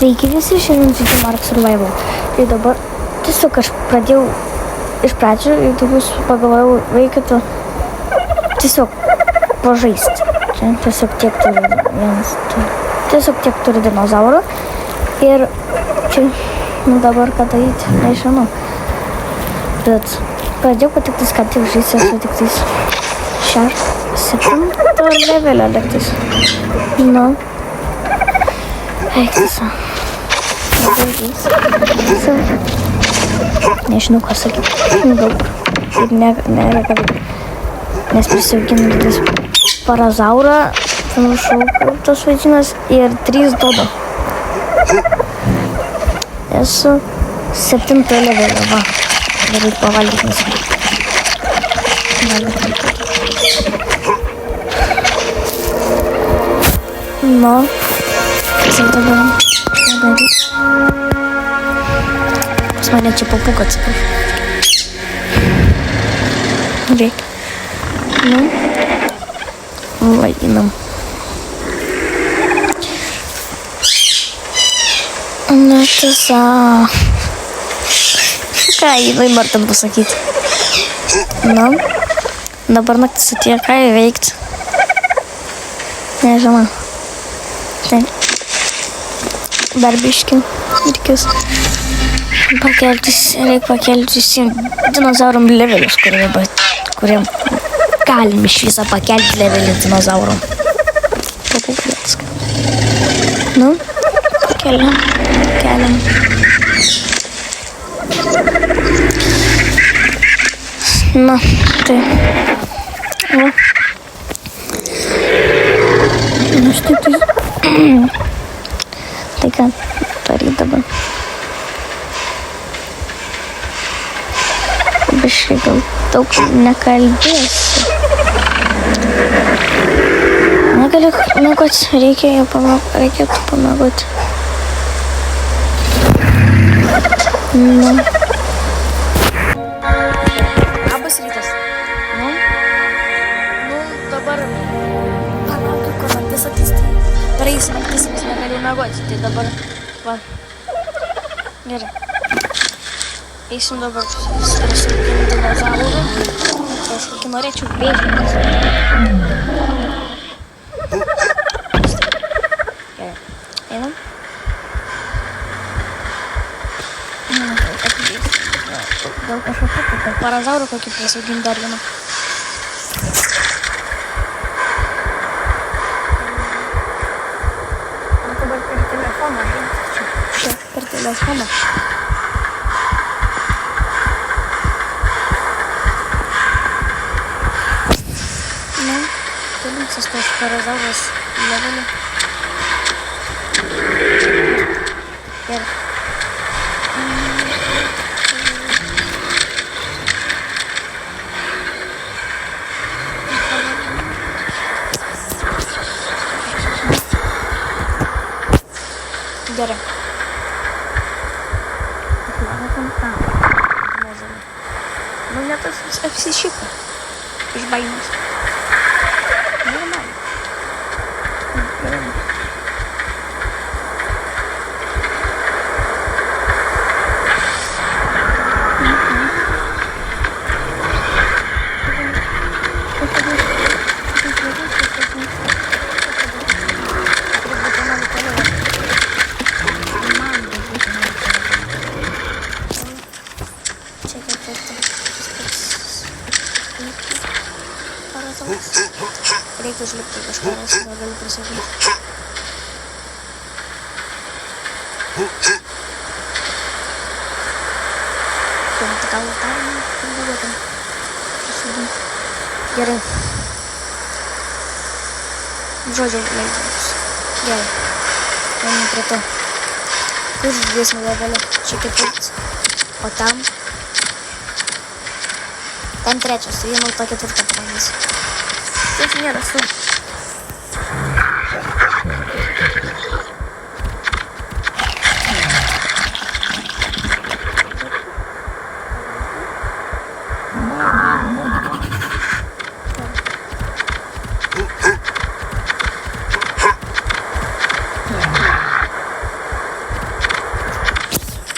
Sveiki visi, šiandien žaidžiu Ark Survival. Tai dabar tiesiog aš pradėjau iš pradžių ir tokius pagalvojau, reikėtų tiesiog pažaisti. Čia tiesiog tiek turi dinozaurų. Ir čia, dabar ką daryti, nežinau. Bet pradėjau patiktis, kad tik žaisti, esu tik tais 7 levelio lėktis. Eiktis. Nežinau, ką sakyti. Daug. Ir nėra ką daryti. Nes prisiauginu didis parazaurą, panašu, tas vadinas, ir 3 dodo. Esu 7 levelio, va. Reikia pavalgyti nesą. Kas jau dabar daryti? Pas mane čia papūka atsiprašau. Reikia. Vadinam. Tiesa. Ką jinai nori ten pasakyti? Dabar naktis atėjo, ką įveikti? Nežinau. Dar biškį reikės reikia pakelti visiems dinozauram levelius, kuriem galim iš viso pakelti levelį dinozauram. Pakeliam. Tai. Štai tai. Tai ką daryti dabar? Biškai gal daug nekalbėsiu. Negaliu mėgoti, reikėtų pamėgoti. Labas rytas. Dabar palaukiu, kol naktis ateis. Praeis naktis, nes negaliu mėgoti. Tai dabar, va. Gerai. Eisim dabar prisiminti dinozaurų. Kažkokį norėčiau vėžį. Gerai. Einam. Gal kažkokį, gal parazaurų kokį prisiaugint dar vieną. Dabar per telefoną žaisti. Čia, per telefoną. Dalinsis tos parazauros levelį. Gerai. Gerai. Net apsišypa iš baimės. Normaliai. Reikia užlipti kažką, nes negaliu prisiaugti. Gal dar buvo ten prisiaugti. Gerai. Žodžiu, leidžiamus. Gerai. Einam prie to. Kur žiūrėsime levelį? Čia 4. O tam? Ten 3. Tai vieną to 4 pabandysiu. Taip nėra su.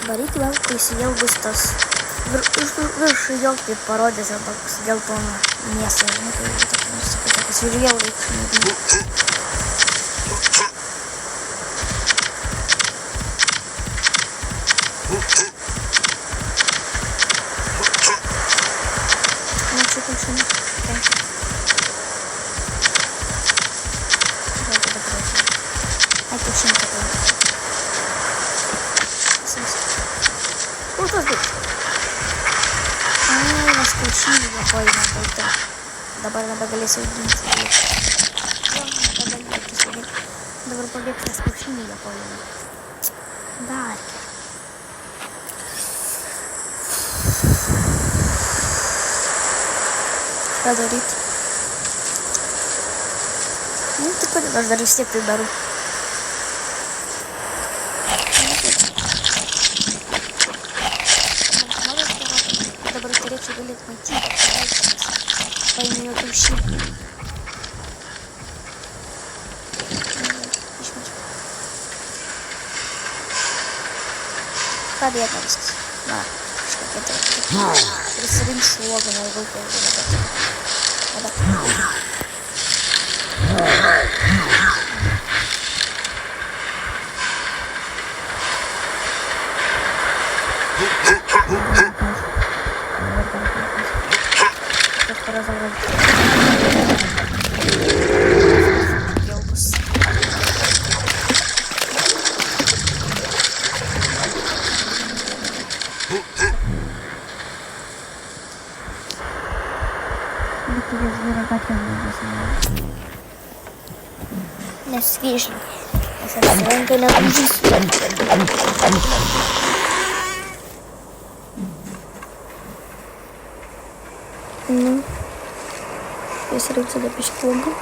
Varyk vėl, kai įsijau bus tas virš jo kaip parodės arba geltoną mėsą. Tai pasižiūrėjau reikšmį. Ačiū, kad šiandien. Ačiū šiandien. Kur tas būtų? Ai, mes kiaušinį jo paėmė balta. Dabar nebegalėsiu auginti. Dabar pabėgs, nes kiaušinį jo paėmė. Dar. Ką daryti? Nu, tai kodėl aš dar vis tiek tai darau. Dabar turėčiau galėti matyti, paėmė jo kiaušinį. Išmečiau. Ką dėta viskas? Na, kažkokia tai. Prisirinksiu uogą, jeigu kalbame. Несвежий. Совсем на жизнь. Ну, если сюда пешком.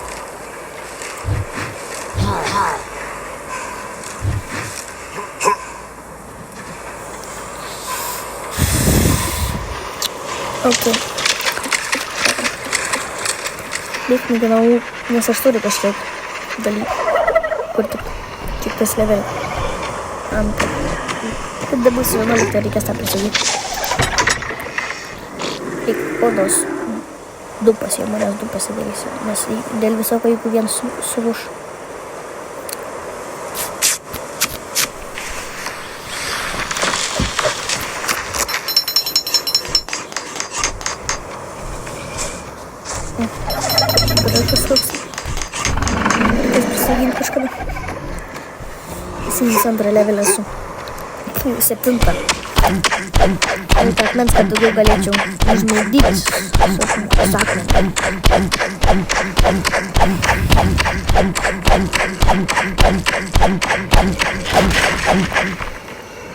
Окей. Бегни на nes aš turiu kažkiek dalykų, kur tik tas level ant. Kada bus 11, reikės tą prisijungti. Tik odos 2 pasiėmu, nes 2 pasidarysiu, nes dėl visoko jeigu vien suluš. Antrą levelį esu. 7. Tai akmens, kad daugiau galėčiau užmaudyti su akmeniu.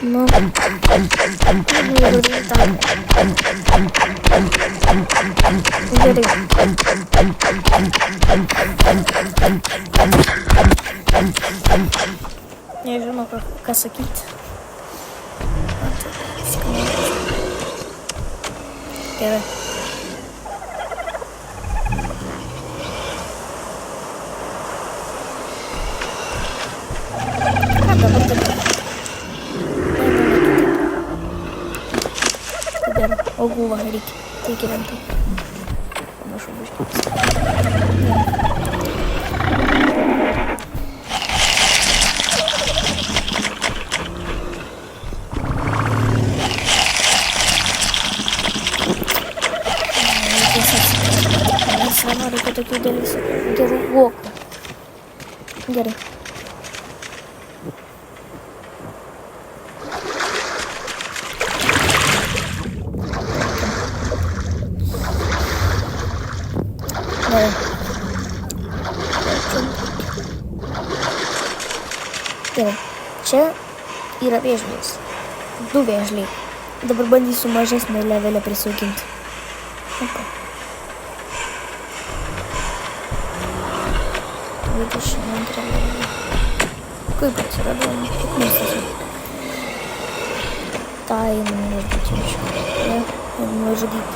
Nu, nežinau, ką sakyti. Gerai. Ką dabar taip? Gerai, uogų va reikia. Tai gyventų. Panašu biškiai. Reikia tokių gerų uogų. Gerai. Gerai. Gerai. Čia yra vėžlys. 2 vėžliai. Dabar bandysiu mažesnį levelę prisauginti. Okay. 22 levelį. Kaip atsirado? Kaip nesasi? Tai nužudyčiau. Ne? Nužudyti.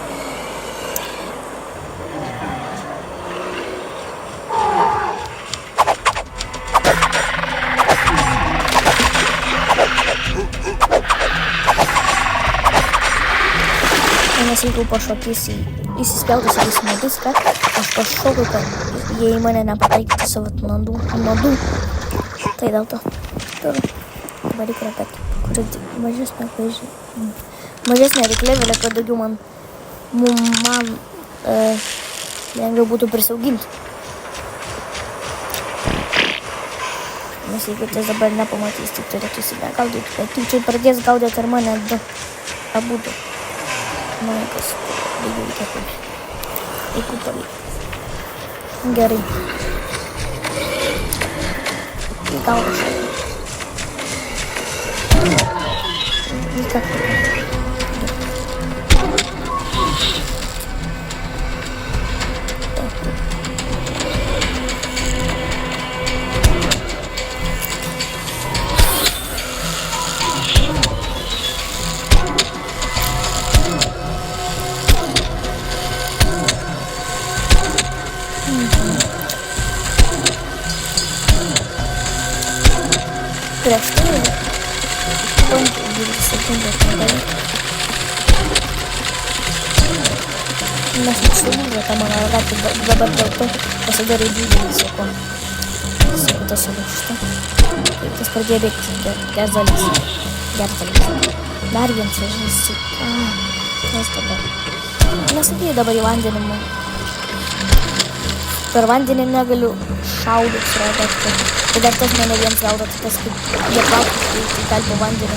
jeigu pašokys įsispjautas į viską, aš pašokau, kad jie į mane nepataikyti savo nuodų. Tai dėl to. Dabar reikia repeti, kuris mažesnė reiklėvelė, kad daugiau man lengviau būtų prisiauginti. Nes jeigu tas dabar nepamatys, tai turėtų įsigaudyti, bet tik čia pradės gaudyti ir mane abudu. Kas daugiau reikia eikų palikti. Gerai. Į galvą šalį. Į kakį. Prieš tai 20 sekundės negali. Nes nušaudė tą mano ratį, dabar dėl to pasidarė 20 sekundų. Sekundė sulūžta. Tas pradėjo bėgti, gerdalis. Dar vienas žinai. Nes dabar. Nesakėjau dabar į vandenį. Per vandenį negaliu šaudyti, rodyti. Tai dar tas mane viens gaudo, tai tas kaip jie plaukia, tai gali po vandenį.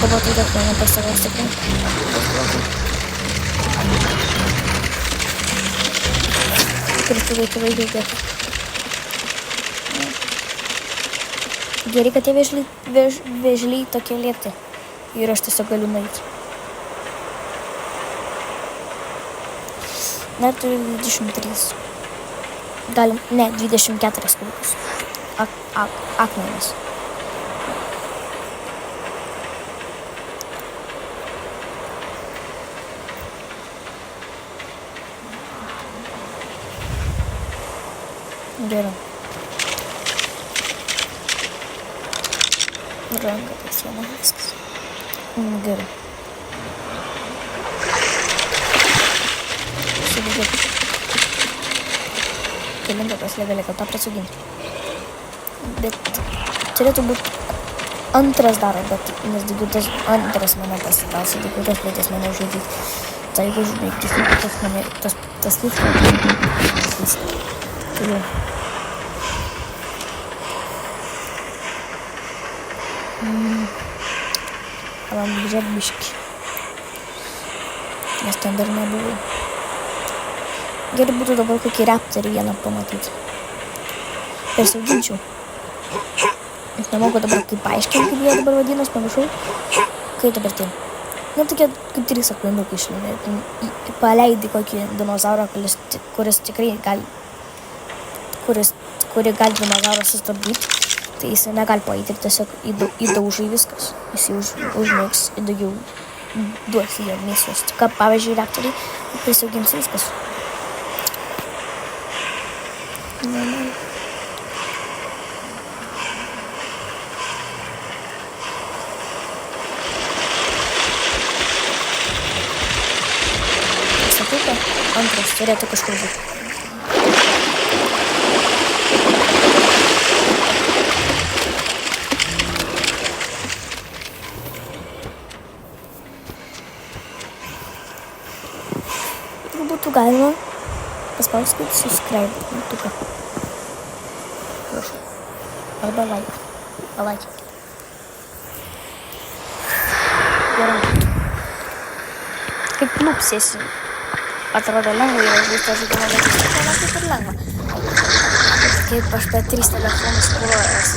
Dabar tai dar mane pasavęs tikrai. Tikrai. Gerai, kad tie vėžliai tokie lėti. Ir aš tiesiog galiu nueiti. Dar turiu 23. Galim, ne, 24 kulkus. Akmenis. Gerai. Ranka tai siena viskas. Gerai. Suvidėti. Kelinta tas levelė, kad tą prasuginti. Bet turėtų būti antras daro, bet nes daugiau tas antras mane pasitalsi, daugiau tas pradės mane žudyti. Tai jeigu žudai, tas lygs. Turiu. Galim žiūrėt biškį. Nes ten dar nebuvo. Gerai būtų dabar kokį raptorį vieną pamatyti. Persauginčiau. Aš nemoku dabar kaip paaiškinti, kaip jie dabar vadinas, pamiršau. Kaip dabar tai? Nu, tokie kaip 3 akmenukai išlėmė. Paleidi kokį dinozaurą, kuris tikrai gali, kuri gali dinozaurą sustabdyti. Tai jis negali paeiti ir tiesiog įdaužai viskas. Jis užmėgs ir daugiau duosi jam misijos. Kaip pavyzdžiui, raptoriai prisiaugins viskas. Sakyka, antras turėtų kažkur būti. Būtų galima paspausti subscribe mygtuką. Prašau. Arba like. Palaikyti. Gerai. Kaip nupsėsi. Atrodo lengva yra žaisti tą žaidimą, bet iš tikrųjų kaip ir lengva. Kaip aš per 3 telefonus kuruojas.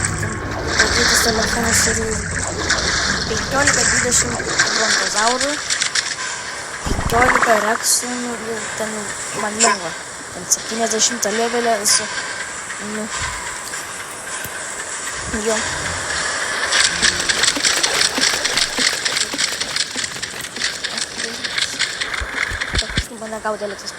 Kitus telefonus turiu 15-20 brontozaurų. 15 reksų, jau ten man lengva. Ten 70 levelė esu. Jo. Mane gaudė Alexas.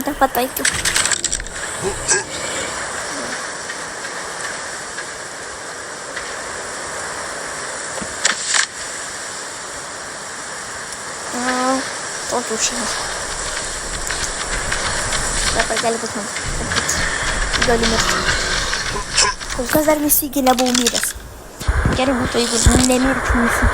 Nepataikiau. O kiaušinis. Dabar gelbėt man. Galiu mirti. Kol kas dar visi nebuvau miręs. Gerai būtų, jeigu nemirčiau visi.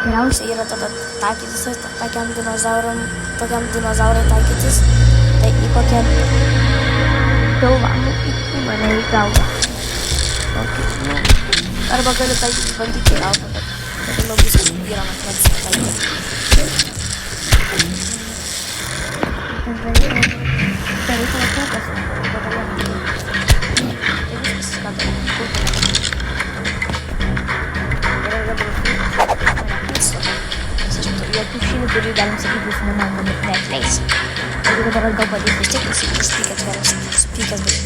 Geriausia yra tada taikytis, tokiam dinozaurai taikytis, tai į kokią pilvą, į mane į galvą. Arba galiu taikytis bandyti į galvą, bet tai labai sunku yra matematika taikyti. Kiaušinį, kurį galim sakyti, jūsų mama neatleis. Jeigu dabar gal padės vis tiek, jis spykęs geras, spykęs bus.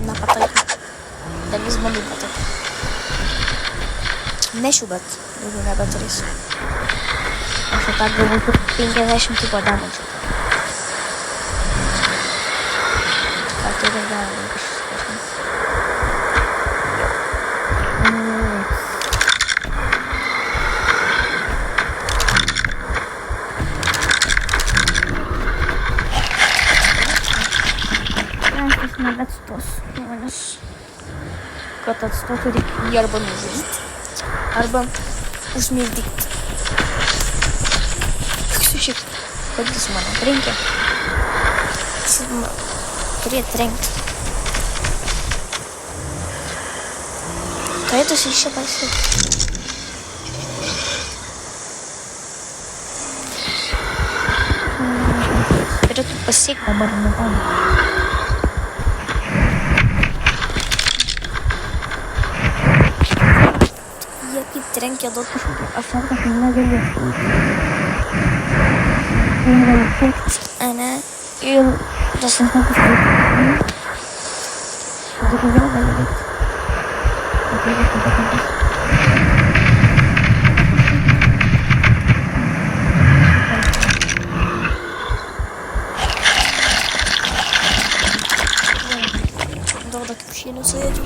Nepataikau. Dalis bandai pataikau. Nešiu, bet daugiau nebeturėsiu. Aš tą galvoju, kur 50 tipo damage. Nebeatstos žmonės. Kad atstotų reikia jį arba nužudyti, arba užmigdyti. Tiksiu šiek tiek mane trenkė. Turėjo trenkti. Turėtųsi iš čia pasiekti. Turėtų pasiekti dabar nuomonę. Trenkė daug kažkokį. Aš ar kad negalėsiu. Ane. Ir tas nesnakus laikas. Aš vėl gali veikti. Duoda kiaušinių suėdžiu.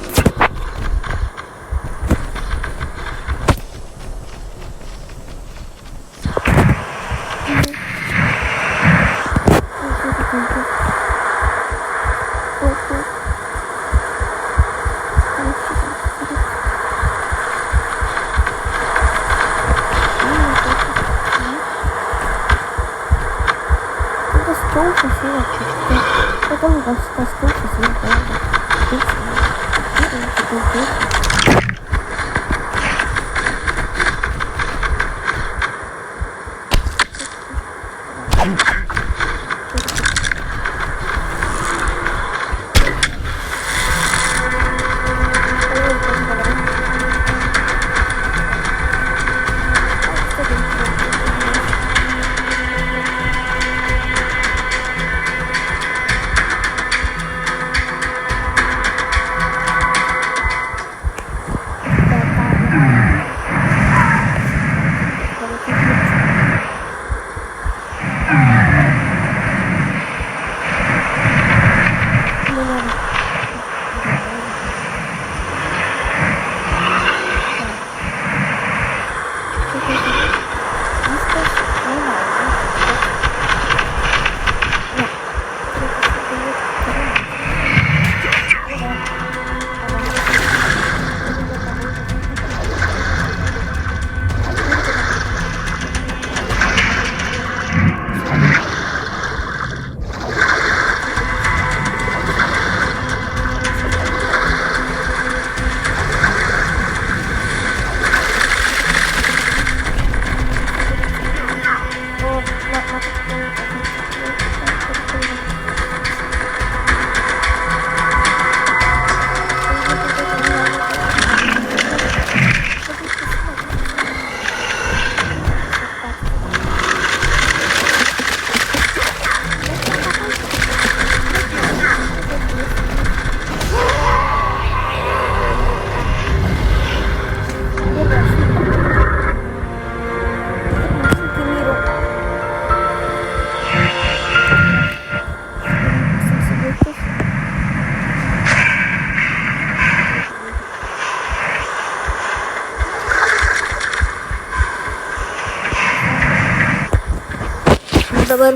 Dabar.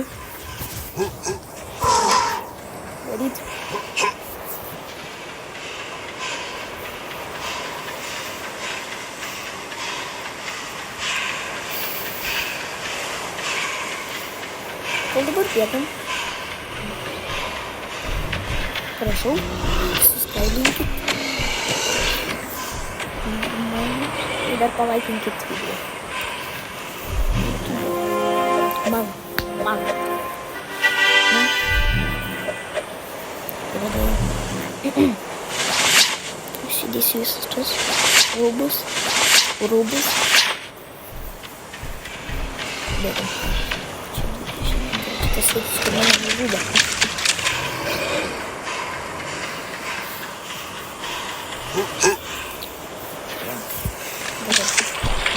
Daryt. Kol dabar piekam. Prašau, suskaidinkit. Ir dar palaikinkit video. Man. Užsidėsiu visus tos rūbus. Bėgam. Čia 20. Tas sėdis, kur mane žudo.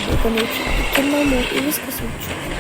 Bėgam iki namų ir viskas jaučiu.